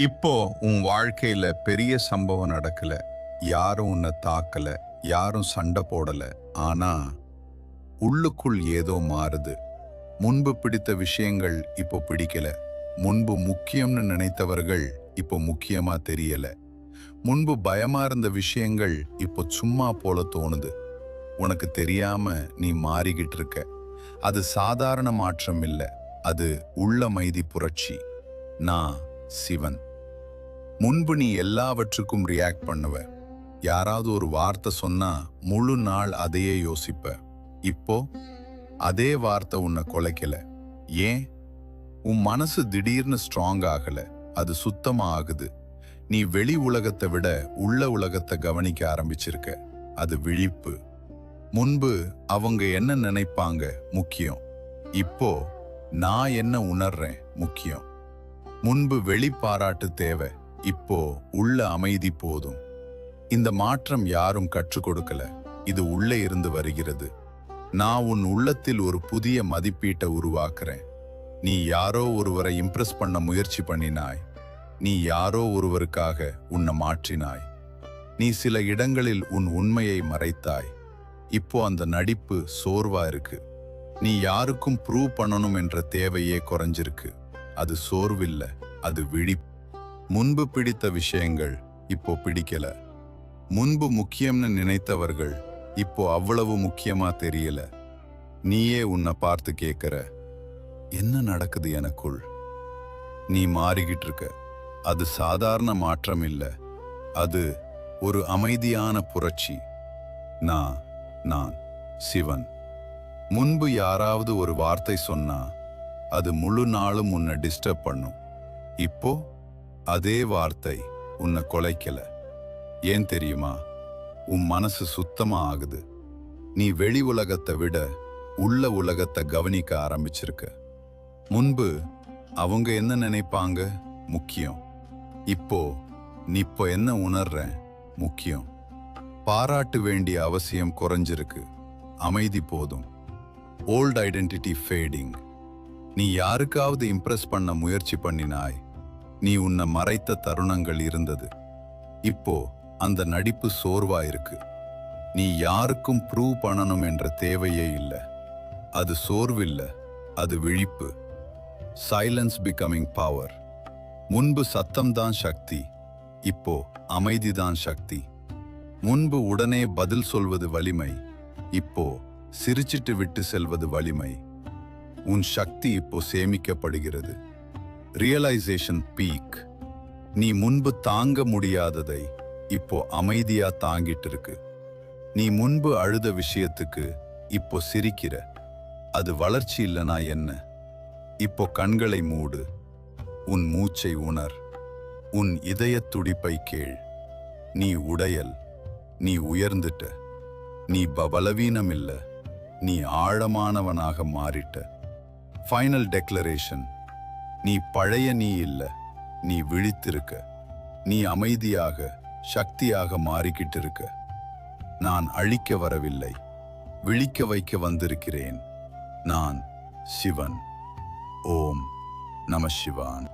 இப்போ உன் வாழ்க்கையில பெரிய சம்பவம் நடக்கல, யாரும் உன்னை தாக்கல, யாரும் சண்டை போடல. ஆனா உள்ளுக்குள் ஏதோ மாறுது. முன்பு பிடித்த விஷயங்கள் இப்போ பிடிக்கல. முன்பு முக்கியம்னு நினைத்தவர்கள் இப்போ முக்கியமா தெரியல. முன்பு பயமா இருந்த விஷயங்கள் இப்போ சும்மா போல தோணுது. உனக்கு தெரியாம நீ மாறிக்கிட்டு இருக்க. அது சாதாரண மாற்றம் இல்ல, அது உள்ளமைதி புரட்சி. நான் சிவன். முன்பு நீ எல்லாவற்றுக்கும் ரியாக்ட் பண்ணுவ. யாராவது ஒரு வார்த்தை சொன்னா முழு நாள் அதையே யோசிப்ப. இப்போ அதே வார்த்தை உன்னை குலைக்கல. ஏன்? உன் மனசு திடீர்னு ஸ்ட்ராங் ஆகல, அது சுத்தமா ஆகுது. நீ வெளி உலகத்தை விட உள்ள உலகத்தை கவனிக்க ஆரம்பிச்சிருக்க. அது விழிப்பு. முன்பு அவங்க என்ன நினைப்பாங்க முக்கியம். இப்போ நான் என்ன உணர்றேன் முக்கியம். முன்பு வெளி பாராட்டு தேவை, இப்போ உள்ள அமைதி போதும். இந்த மாற்றம் யாரும் கற்றுக் கொடுக்கல, இது உள்ளே இருந்து வருகிறது. நான் உன் உள்ளத்தில் ஒரு புதிய மதிப்பீட்டை உருவாக்குறேன். நீ யாரோ ஒருவரை இம்ப்ரெஸ் பண்ண முயற்சி பண்ணினாய். நீ யாரோ ஒருவருக்காக உன்னை மாற்றினாய். நீ சில இடங்களில் உன் உண்மையை மறைத்தாய். இப்போ அந்த நடிப்பு சோர்வா இருக்கு. நீ யாருக்கும் ப்ரூவ் பண்ணணும் என்ற தேவையே குறைஞ்சிருக்கு. அது சோர்வில்லை, அது விழிப்பு. முன்பு பிடித்த விஷயங்கள் இப்போ பிடிக்கல. முன்பு முக்கியம்னு நினைத்தவர்கள் இப்போ அவ்வளவு முக்கியமா தெரியல. நீயே உன்னை பார்த்து கேட்கிற, என்ன நடக்குது எனக்குள்? நீ மாறிக்கிட்டு இருக்க. அது சாதாரண மாற்றம் இல்ல, அது ஒரு அமைதியான புரட்சி. நான் சிவன். முன்பு யாராவது ஒரு வார்த்தை சொன்னா அது முழு நாளும் உன்னை டிஸ்டர்ப் பண்ணும். இப்போ அதே வார்த்தை உன்னை குலைக்கல. ஏன் தெரியுமா? உன் மனசு சுத்தமா ஆகுது. நீ வெளி உலகத்தை விட உள்ள உலகத்தை கவனிக்க ஆரம்பிச்சிருக்க. முன்பு அவங்க என்ன நினைப்பாங்க முக்கியம். இப்போ நீ என்ன உணர்ற முக்கியம். பாராட்டு வேண்டிய அவசியம் குறைஞ்சிருக்கு, அமைதி போதும். Old identity fading. நீ யாருக்காவது இம்ப்ரெஸ் பண்ண முயற்சி பண்ணினாய். நீ உன்னை மறைத்த தருணங்கள் இருந்தது. இப்போ அந்த நடிப்பு சோர்வா இருக்கு. நீ யாருக்கும் ப்ரூவ் பண்ணணும் என்ற தேவையே இல்லை. அது சோர்வில்லை, அது விழிப்பு. Silence becoming power. முன்பு சத்தம்தான் சக்தி, இப்போ அமைதிதான் சக்தி. முன்பு உடனே பதில் சொல்வது வலிமை, இப்போ சிரிச்சிட்டு விட்டு செல்வது வலிமை. உன் சக்தி இப்போ சேமிக்கப்படுகிறது. Realisation peak. நீ முன்பு தாங்க முடியாததை இப்போ அமைதியா தாங்கிட்டு இருக்கு. நீ முன்பு அழுத விஷயத்துக்கு இப்போ சிரிக்கிற. அது வளர்ச்சி இல்லைனா என்ன? இப்போ கண்களை மூடு. உன் மூச்சை உணர். உன் இதய துடிப்பை கேள். நீ உடையல். நீ உயர்ந்துட்ட. நீ பலவீனம் இல்ல, நீ ஆழமானவனாக மாறிட்ட. Final declaration. நீ பழைய நீ இல்ல, நீ விழித்திருக்க. நீ அமைதியாக சக்தியாக மாறிக்கிட்டு இருக்க. நான் அழிக்க வரவில்லை, விழிக்க வைக்க வந்திருக்கிறேன். நான் சிவன். ஓம் நம சிவான்.